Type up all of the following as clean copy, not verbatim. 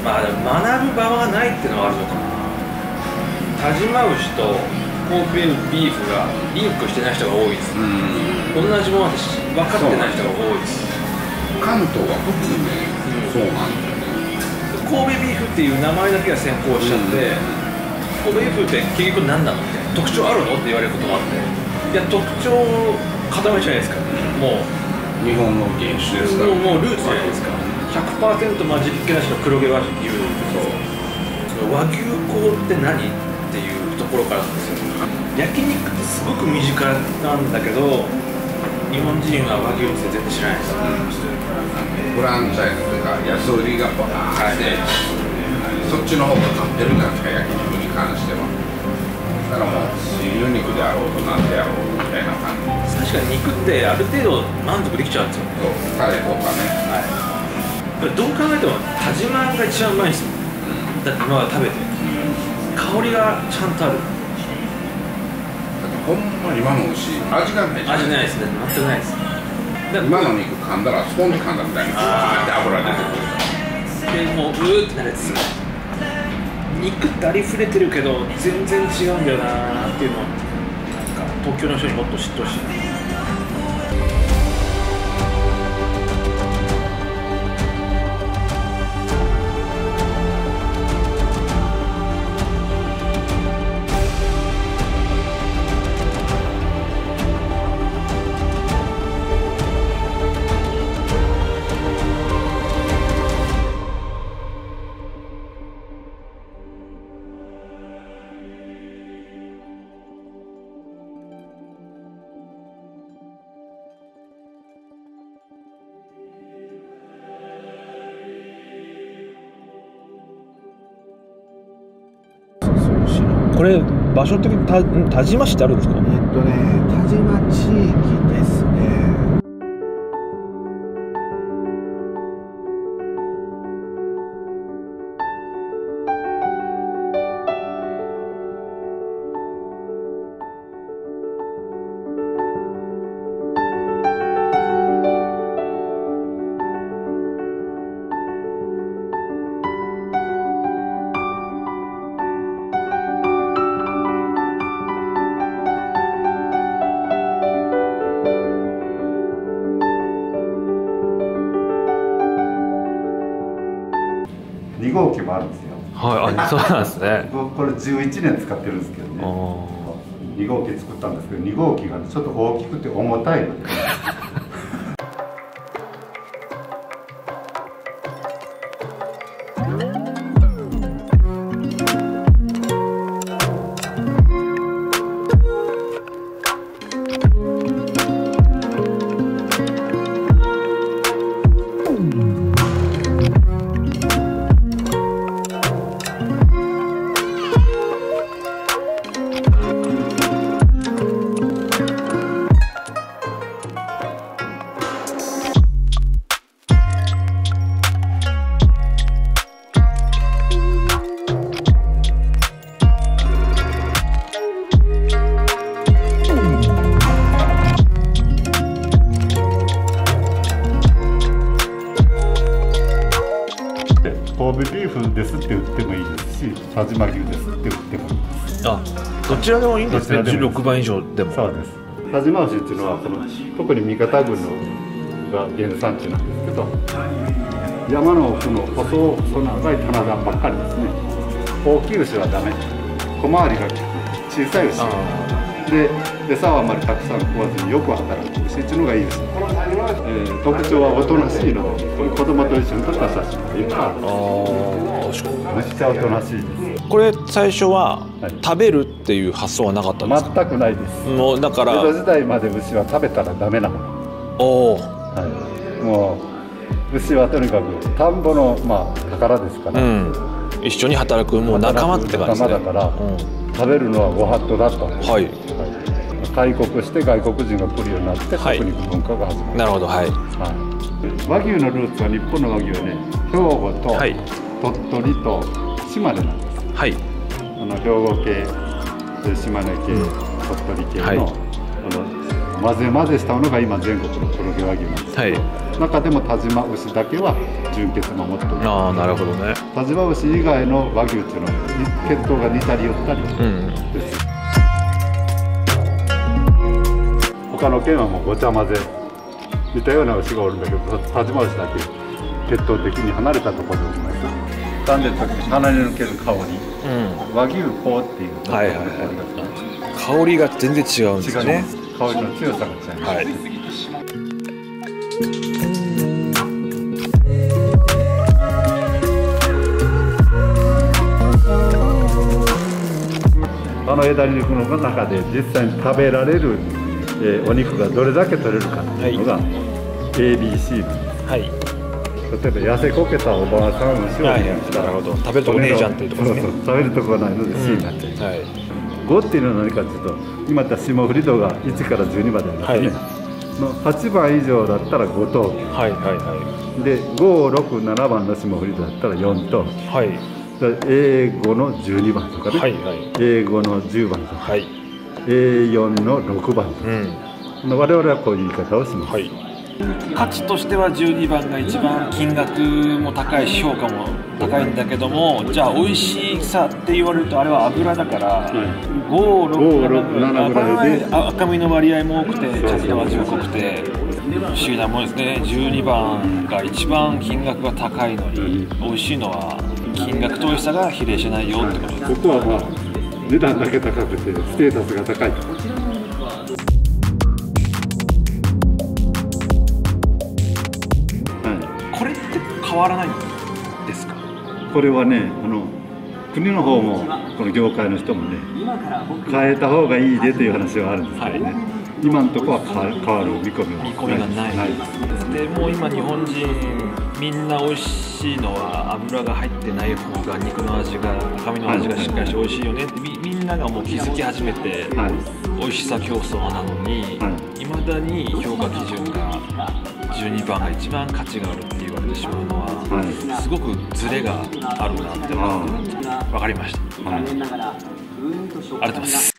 まあでも学ぶ場がないっていうのはあるのかな。但馬牛と神戸ビーフがリンクしてない人が多いです。同じもので分かってない人が多いです。関東は特にね、そうなんだよね。神戸ビーフっていう名前だけが先行しちゃって、神戸ビーフって結局何なのみたいな、特徴あるのって言われることもあって、いや特徴を固めじゃないですか。もう日本の原種ですから、もうルーツじゃないですか。100% 混じっけなしの黒毛和牛っていう、その和牛香って何っていうところからなんですよ。焼肉ってすごく身近なんだけど、日本人は和牛って全然知らないです。フランチャイズというか安売りがバーって、そっちの方が勝ってるじゃないですか、焼肉に関しては。だからもう牛肉であろうとなんであろうみたいな感じ。確かに肉ってある程度満足できちゃうんですよ。そうタレとかね、どう考えても但馬が一番うまいんですよ。だって今まで食べて、香りがちゃんとある。ほんま今の牛味がないじゃない。味ないですね、全くないです。今の肉噛んだらスポンジ噛んだみたいに油出てくる。でもうってなるやつ。肉ってありふれてるけど全然違うんだよなーっていうのをなんか東京の人にもっと知ってほしいな。これ場所的に但馬市ってあるんですか？但馬地域ですね。2号機もあるんですよ。はい、そうなんですね。これ11年使ってるんですけどね。2号機作ったんですけど、2号機がちょっと大きくて重たいので、神戸ビーフですって売ってもいいですし、但馬牛ですって売ってもいいです。あ、どちらでもいいんですね。16倍以上でも。そうです。但馬牛っていうのは特に三方郡のが原産地なんですけど、山の奥の細長い棚田ばっかりですね。大きい牛はダメ、小回りが利く小さい牛で、餌はあまりたくさん食わずによく働く牛っていうのがいいです。特徴はおとなしいので、子供と一緒に撮った写真がいっぱいある。めっちゃおとなしいです。これ最初は食べるっていう発想はなかったんですか？全くないです。もうだから江戸時代まで牛は食べたらダメなもの。はい、もう牛はとにかく田んぼの宝ですから、一緒に働くもう仲間って感じですね。仲間だから、食べるのはご法度だと。はい。開国して外国人が来るようになって食肉文化が始まる。なるほど、はい。和牛のルーツは日本の和牛はね、兵庫と鳥取と島根なんです。はい。兵庫系、島根系、鳥取系の混ぜ混ぜしたものが今全国の黒毛和牛なんですけど、中でも但馬牛だけは純血守ってる。ああ、なるほどね。但馬牛以外の和牛っていうのは血統が似たり寄ったりです。他の県はもうごちゃ混ぜ、似たような牛がおるんだけど、但馬牛だけ血統的に離れたところでおります。なんで鼻に抜ける香り、和牛香っていう、はいはいはい、香りが全然違うんですね。香りの強さが違います。はい、あの枝肉の中で実際に食べられる、お肉がどれだけ取れるかっていうのが ABC なんです。はい、例えば痩せこけたおばあさん牛を見たら、食べるとこねえじゃんっていうところですね。食べるところがないので C になっちゃう。5っていうのは何かというと、今言った霜降り度が1から12までありますね、の8番以上だったら5等級、で5、6、7番の霜降り度だったら4等級、A5 の12番とかね、A5 の10番とか、A4 の6番とか、我々はこういう言い方をします。価値としては12番が一番金額も高いし評価も高いんだけども、じゃあ美味しさって言われるとあれは油だから、5、6、7ぐらいで赤身の割合も多くてちゃんと味が濃くて不思議なものですね。12番が一番金額が高いのに美味しいのは金額と美味しさが比例しないよってことです。ここはまあ値段だけ高くてステータスが高い。これって変わらないんですか？これはね、国の方もこの業界の人もね、変えた方がいいでという話はあるんですけどね、今のところは変わる見込みがないです。でもう今日本人みんな美味しいのは油が入ってない方が肉の味が赤身の味がしっかりして美味しいよねって、みんながもう気づき始めて、美味しさ競争なのに、いまだに評価基準が12番が一番価値があるって言われてしまうのは、すごくズレがあるなって分かりました。ありがとうございます。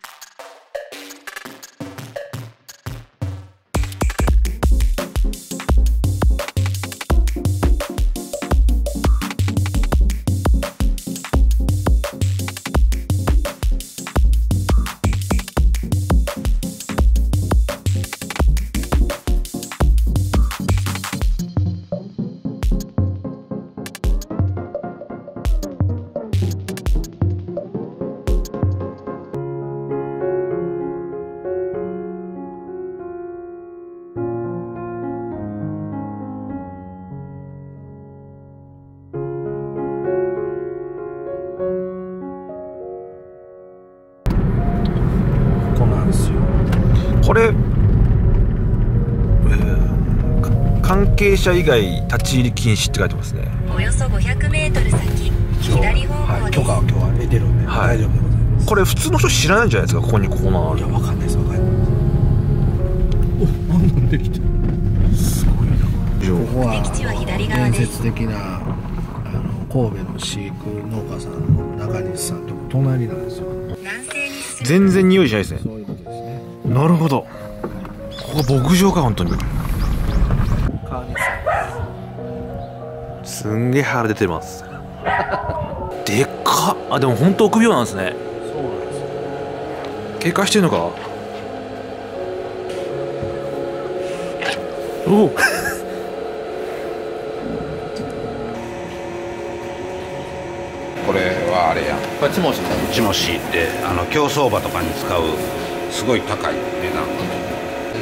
これ、関係者以外立ち入り禁止って書いてますね。およそ500メートル先、左方向です。許可は今日は得てるんで、大丈夫でございます。これ普通の人知らないんじゃないですか、ここにコーナーある。いや、わかんないです、わかんない。お、なんできてる。すごいな。ここは伝説的な神戸の飼育農家さんの中西さんと隣なんですよ。全然匂いしないですね。そういうことですね。なるほど。ここ牧場か、本当に。すんげえ腹出てます。でっかっ。あ、でも本当臆病なんですね。そうなんですよ。警戒してるのか。おお。これはあれやん。これチモシチモシって競走馬とかに使うすごい高い値段。い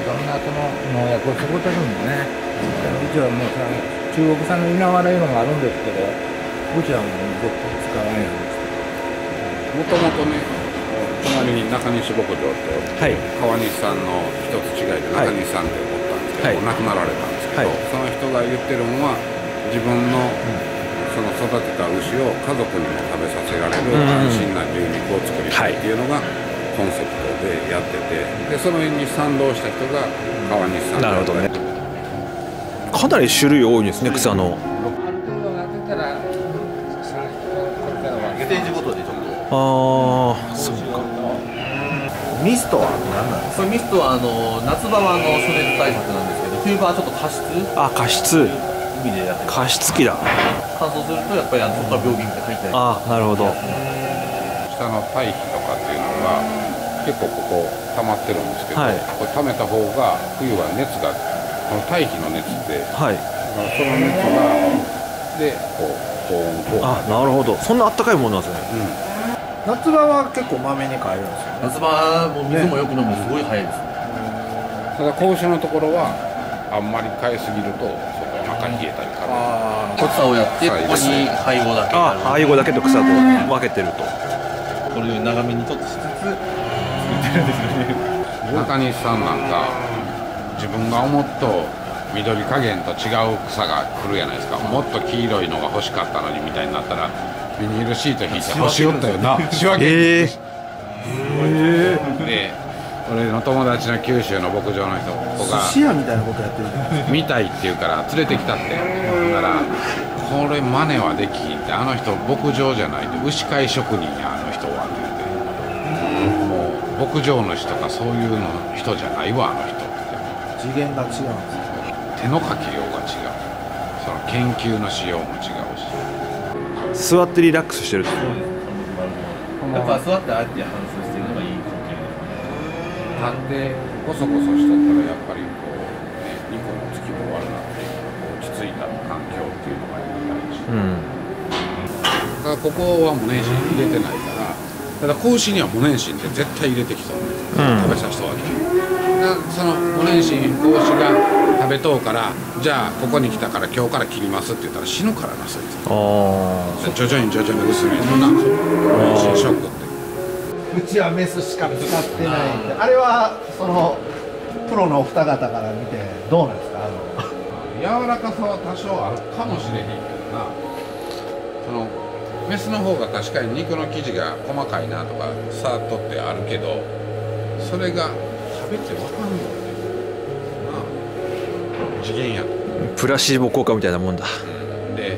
ろんなその農薬を使ってるんでね。うちはもうさ、中国産の稲わらいうのがあるんですけど、うちはもう絶対使わないんですもともとね、隣に中西牧場っておって、川西さんの一つ違いで中西さんっておったんですけど、亡くなられたんですけど、その人が言ってるのは自分の、その育てた牛を家族にも食べさせられる安心な牛肉を作りたいっていうのがコンセプトでやってて、でその辺に賛同した人が川西さん。なるほどね。かなり種類多いんですね、草の。ああ、そうか。ミストは何なんですか？ミストは夏場は暑熱対策なんですけど、冬場はちょっと加湿。あ、加湿。海でやってる。加湿器だ。乾燥するとやっぱりそこから病気が入ったり。ああ、なるほど。下の堆肥とかっていうのが結構ここ溜まってるんですけど、はいこれ溜めた方が冬は熱がこの堆肥の熱ではい。その熱がでこう高温効果あ、なるほど。そんなあったかいものなんですね。夏場は結構まめに変えるんですよ。夏場も水もよく飲むすごい早いですね。ただ子牛のところはあんまり変えすぎるとそこお腹冷えたりからあ草をやってここに配合だけやる。あ、配合だけと草と分けてると。これを長めにちょっとしつつ作ってるんですよね。中西さんなんか自分が思っと緑加減と違う草が来るやないですか。もっと黄色いのが欲しかったのにみたいになったらビニールシート引いて欲しよったよな仕分けで俺の友達の九州の牧場の人が寿司屋みたいなことやってる。見たいって言うから連れてきたってほんならこれ真似はできひんってあの人牧場じゃないで牛飼い職人やあの人はって言ってもう牧場主とかそういうの人じゃないわあの人って次元が違うんですよ。手のかけようが違うその研究のしようも違うし座ってリラックスしてる。やっぱ座ってあえて反芻してるのがいい関係ですね。立ってコソコソしとったらやっぱりこう、ね、肉もつきも悪なって落ち着いた環境っていうのがやりたいし、うん。だからここは無粘心入れてないからただ子牛には無粘心って絶対入れてきそうね、食べさせたわけだその無粘心子牛が食べとうからじゃあここに来たから今日から切りますって言ったら死ぬからなそいつ徐々に徐々に薄めるな無粘心ショックってうちはメスしか使ってないんで、あれはそのプロのお二方から見てどうなんですか？柔らかさは多少あるかもしれへんけどなそのメスの方が確かに肉の生地が細かいなとかさっとってあるけどそれが食べて分かんのってな次元やとプラシーボ効果みたいなもんだ。で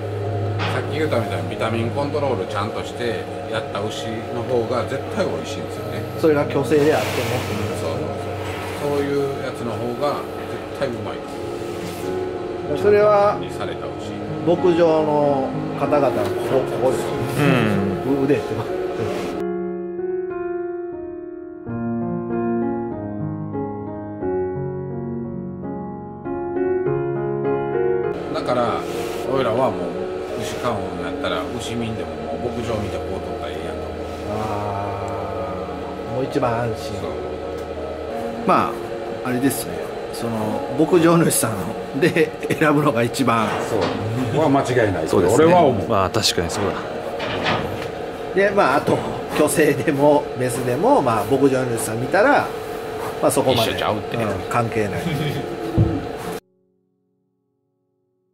さっき言ったみたいにビタミンコントロールちゃんとしてやった牛の方が絶対美味しいんですよねそれが虚勢であってそういうやつの方が絶対うまいもそれはにされた牛牧場の方々のここですよね、腕ってだから俺らはもう牛飼うんやったら牛見んでももう牧場見てこうとったらええやんと思うああもう一番安心そうまああれですねその牧場主さんで選ぶのが一番そうは間違いないそうですね。俺は思うまあ確かにそうだ。でまああと虚勢でもメスでもまあ牧場主さん見たらまあそこまで一緒ちゃうって関係ない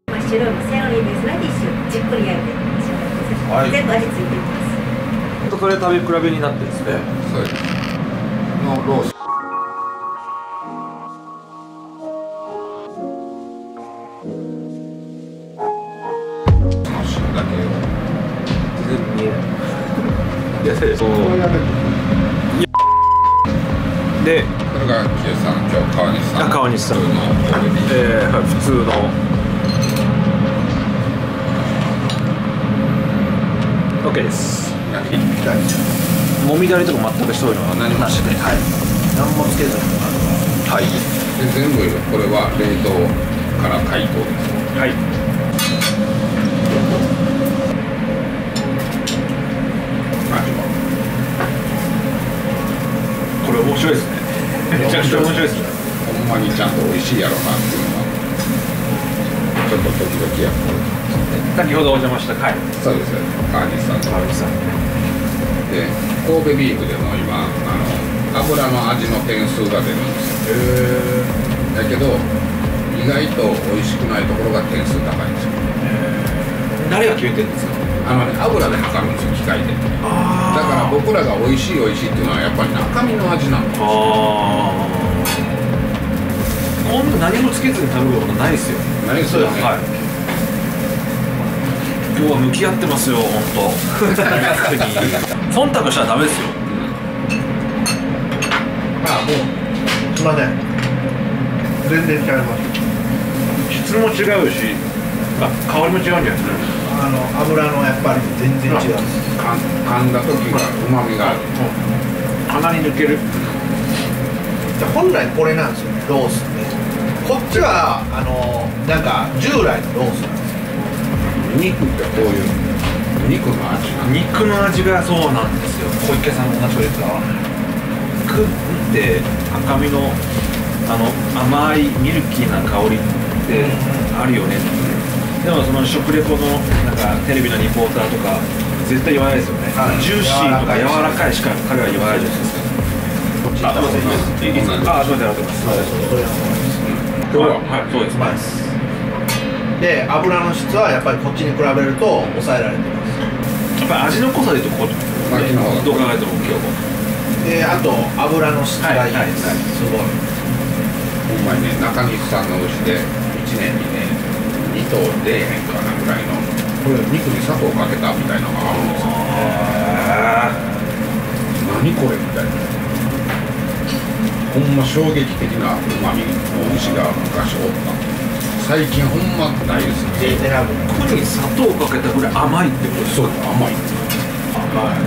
マッシュルーム、セロリ、ベースラディッシュ、じっくり焼いて召し上がってください。全部味ついていきます。それ食べ比べになってるんですね。そうですのロースの芯だけをで、これがキヨさん今日川西さん川西さん普通のはい、普通の OK です。焼きもみだれとか全くそういうのは何もなしで、はい、何もつけずにはい、で全部これは冷凍から解凍ですはい。味はこれ面白いですね。めちゃくちゃ面白いですね。ほんまにちゃんと美味しいやろうなっていうのはちょっと時々やっ先ほどお邪魔した回。そうですよ川西さんと川西さん。で神戸ビーフでも今油の味の点数が出るんですよだけど意外と美味しくないところが点数高いんですよ誰が決めてるんですか？油で測るんですよ機械でだから僕らが美味しい美味しいっていうのはやっぱり中身の味なんですよこんな何もつけずに食べることないですよ。ないですよね、はい。今日は向き合ってますよ、本当。忖度したらダメですよ。あもうすいません全然違います質も違うし、香りも違うんじゃないですか。油のやっぱり全然違う。噛んだ時がうまみがある。鼻に抜ける。本来これなんですよね、ロースって。こっちはなんか従来のロースなんですよ。肉ってこういう肉の味が。肉の味がそうなんですよ。小池さんも同じこと言ってたわ。肉って赤身の甘いミルキーな香りってあるよねって。でもその食レポのなんかテレビのリポーターとか絶対言わないですよね。ジューシーとか柔らかいしか彼は言わないじゃないですか。あ、すみません。いいですか。あ、すみません。ありがとうございます。今日ははい、そうです。うまいです。で、油の質はやっぱりこっちに比べると抑えられてます。やっぱり味の濃さでいうとこっちの方がどう考えても今日も。で、あと油の質がいいです。すごい。ほんまにね、中西さんの牛で1年にね2頭出えへんかなぐらいの、これ肉に砂糖かけたみたいなのがあるんですよ。何これみたいな。ほんま衝撃的なうまみの牛が昔おった。最近ほんまないですよね。肉に砂糖かけたぐらい甘いってことですか。そう、甘い。甘い。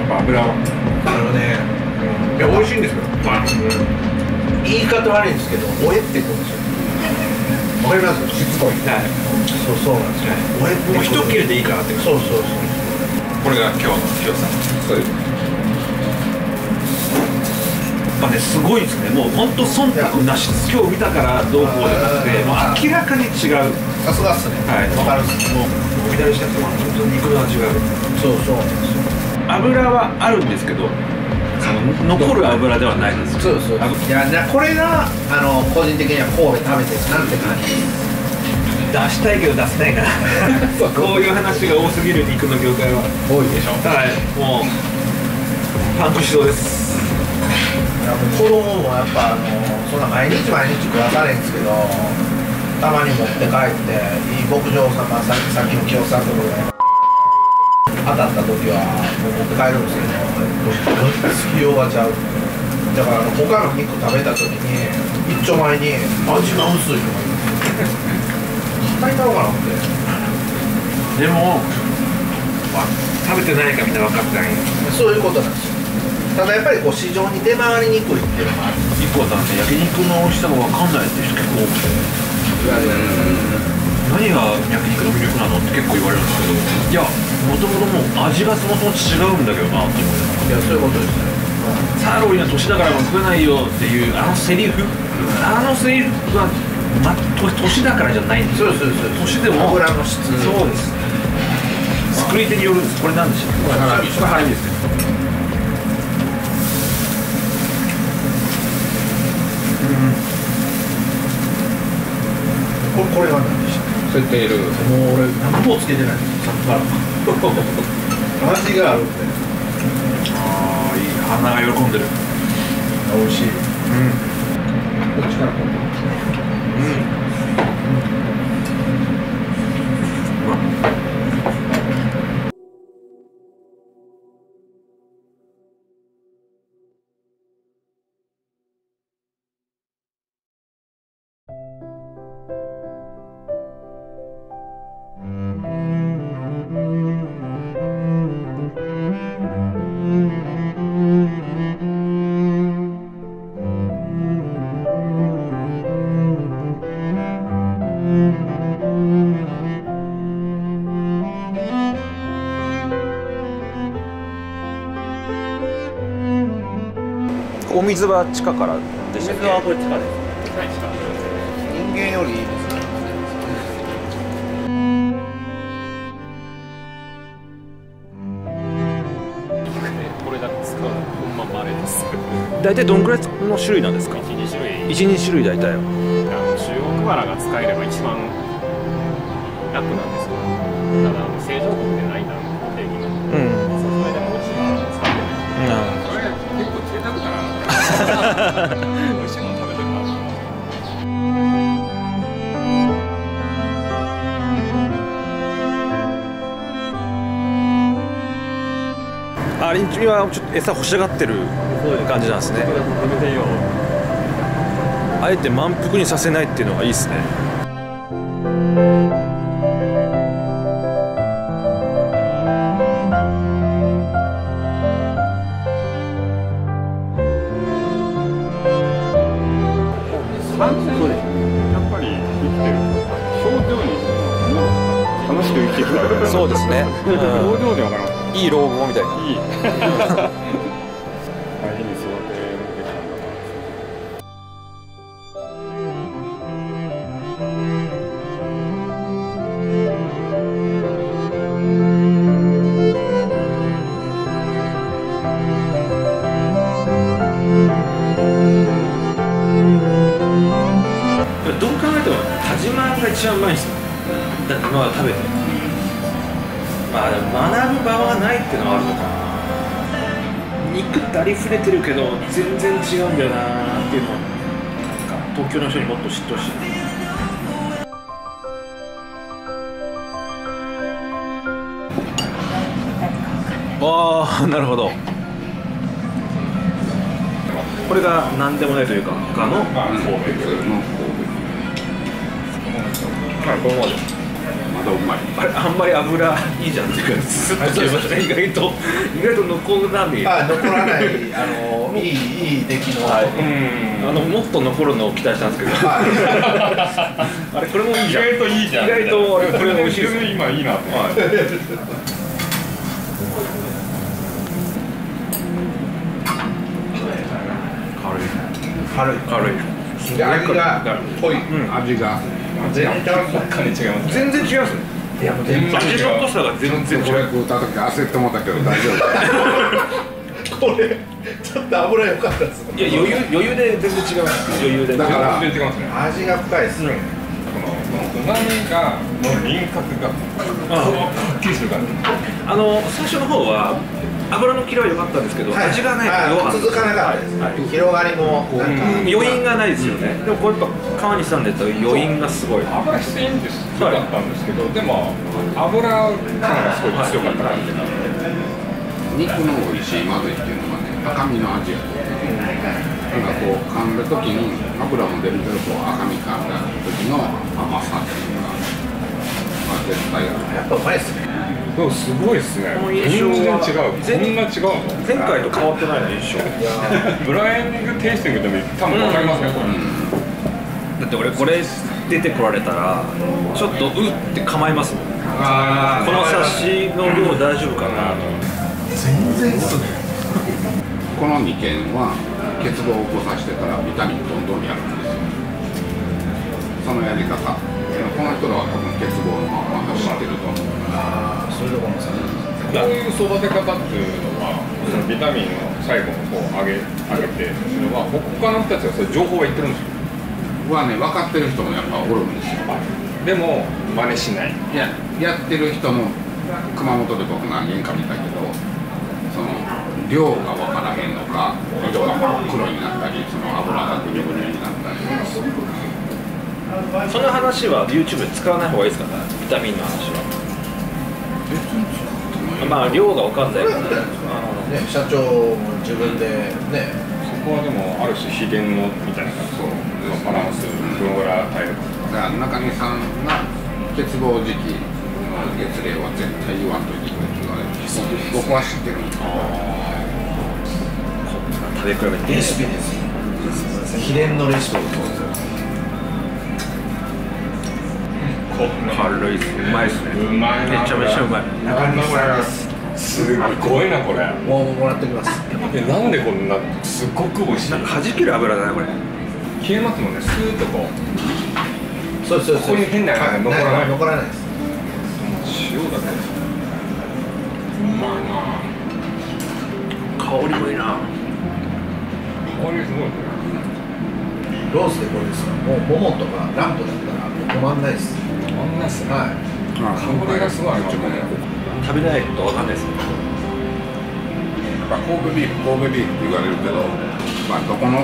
油はね、いや美味しいんですよ。言い方悪いんですけど、おえってくるんですよ。わかります？しつこい。はい。そうなんですよ。おえってもう一切れでいいかなって。そう。これが今日の清さん。そういう。やっぱね、すごいですね。もう本当忖度なしです。今日見たからどうこうじゃなくて、もう明らかに違う。さすがっすね。はい。わかるっす。もう左下と肉の味がある。そうなんですよ。油はあるんですけど、その残る油ではないです。そう。いや、これが個人的には神戸食べてるなって感じ。出したいけど出せないからこういう話が多すぎる肉の業界は多いでしょ。はい、もうパンクしそうです。子供もやっぱそんな毎日食わされんですけど、たまに持って帰っていい牧場さん、さっきの清さんところで当たった時はもう持って帰るんですけど、好きようがちゃう。だから他の肉食べた時に一丁前に味が薄いとか言う叩いたのかなって。でも食べてないかみんな分かってない。そういうことなんですよ。ただやっぱりこう市場に出回りにくいっていうのもある。一個は焼肉の美味しさが分かんないっていう人結構多くて、何が焼肉の魅力なのって結構言われるんですけど、いやもともともう味がそもそも違うんだけどなって思う。いや、そういうことですね。サーロインは年だからもう食えないよっていうセリフは年だからじゃないんですよ。そう年でも油の質。そうです。作り手によるんです。これなんでしょう。これハラミですね。これは何でした？そうやっている。もう俺何もつけてないんですよ、さっきから味があるんで。ああ、いい。鼻が喜んでる。美味しい。こっちからこう。お水は地下からでしたっけ？水はこれ地下です。人間よりいいですね。これだけ使うのほんま稀です。大体どんぐらいの種類なんですか1、2種類。？1、2種類大体。中国バラが使えれば一番楽なんですけど、ただ正常国でないなっていう。それでもうちは使ってない。これ結構贅沢だな。美味しいもの食べてるな。あれはちょっと餌欲しがってる感じなんですね。食べてよ。あえて満腹にさせないっていうのがいいですね。やっぱり生きてる表情に楽しく生きてるそうですね。表情でわからん。いい老後みたいな。いい。大事に育てるべきなんだどう考えても田島が一番うまいんですよ。だって今食べて。まあでも学ぶ場はないっていうのはあるのかな。肉ってありふれてるけど全然違うんだよなっていうのをなんか東京の人にもっと知ってほしい。ああ、なるほど。これが何でもないというか他の神戸ここまでまだうまい。あれ、あんまり油いいじゃんっていうかスッと切れましたね。意外と残らねえ。残らないいい出来の、もっと残るのを期待したんですけどあれ、これもいいじゃん。意外といいじゃん。意外とこれ美味しいです。今いいなと思って。軽い。で味が濃い、味が全然違います。全然違いますね。いや、もう全然味の濃さが全然違う。これ食った時焦って思ったけど大丈夫。これちょっと油良かったです。いや、余裕で全然違います。余裕で。だから全然違いますね。味が深いですね。この旨味が輪郭がはっきりする感じ。最初の方は油の切れは良かったんですけど、味がね続かなかったです。広がりも余韻がないですよね。でもこれやっぱ川西さんで言ったら余韻がすごい。油質いいんですよかったんですけど、でも油感がすごい強かった感じなんで。肉の美味しいまずいっていうのはね、赤身の味やと。なんかこう噛んだ時に油も出るけどこう赤身噛んだ時の甘さっていうのが、まあ、絶対ある。やっぱうまいですね。でもすごいですね。この印象は全然違う。こんな違うの？前回と変わってないの印象。ブラインディングテイスティングでも多分わかりますね、これ。だって俺これ出てこられたらちょっとうって構いますもん。このサシの量大丈夫かなと。全然ですね。この2軒は欠乏を起こさせてからビタミンどんどんやるんですよ。そのやり方。この人らは多分欠乏のまま走ってると思う。そういうところもさ、こういう育て方っていうのは、そのビタミンの最後のこう上げてそれは他の人たちがそういう情報は言ってるんですよ。はね、分かってる人もやっぱおるんですよ。でも真似しない。いや、やってる人も熊本で僕何人か見たけど、その量が分からへんのか、色が真っ黒になったり、その油がグニュグニュになったり。その話は YouTube で使わない方がいいですかね。ビタミンの話は。まあ量が分かんないからね。社長も自分でね。そこはでもある種秘伝のみたいな感じのバランス、どのぐらい耐えるか。だから中根さんが欠乏時期の月齢は絶対言わんといてくれって言われる。僕は知ってるんですけど。食べ比べてレシピです。秘伝のレシピです。軽いっす。うまいっすね。うまいな。めちゃめちゃうまい。中西さんです。すごいなこれ。もらってきます。なんでこんなすっごく美味しい。なんか弾ける油だねこれ。消えますもんね。スーッとこう。そうです。ここに変なのが残らない。残らないです。塩だけで。うまいな。香りもいいな。香りすごいね。ロースでこれですか。もうモモとかランプだったら止まんないです。止まんないっすね。はい。香りがすごいありますね。食べないとわかんないですね。神戸ビーフって言われるけど、まあどこの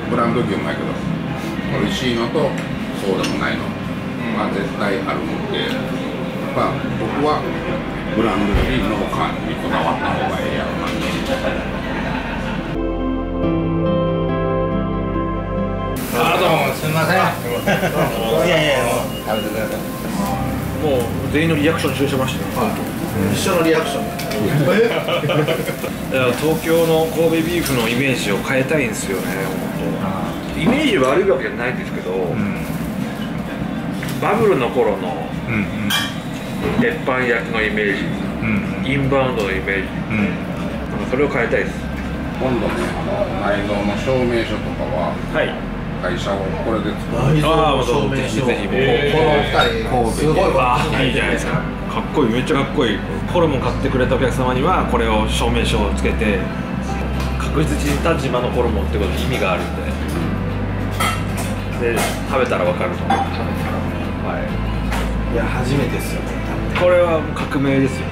ブランド牛もないけど、美味しいのとそうでもないのは絶対あるので、やっぱ僕はブランドより農家にこだわった方がええやろな。すみません。いやいや、食べてください。もう全員のリアクション一緒にしてましたよ。一緒のリアクション。東京の神戸ビーフのイメージを変えたいんですよね。本当。イメージ悪いわけじゃないんですけど、バブルの頃の鉄板焼きのイメージ、インバウンドのイメージ、それを変えたいです。今度ね、内臓の証明書とかは、会社をこれで作る。ああ、証明書。ぜひ、この2人、すごいいいじゃないですか。かっこいい、めっちゃかっこいい。ホルモン買ってくれたお客様には、これを証明書をつけて、確実に田島のホルモンってことに意味があるんで。で、食べたらわかると思う。いや、初めてですよね。これは革命ですよ。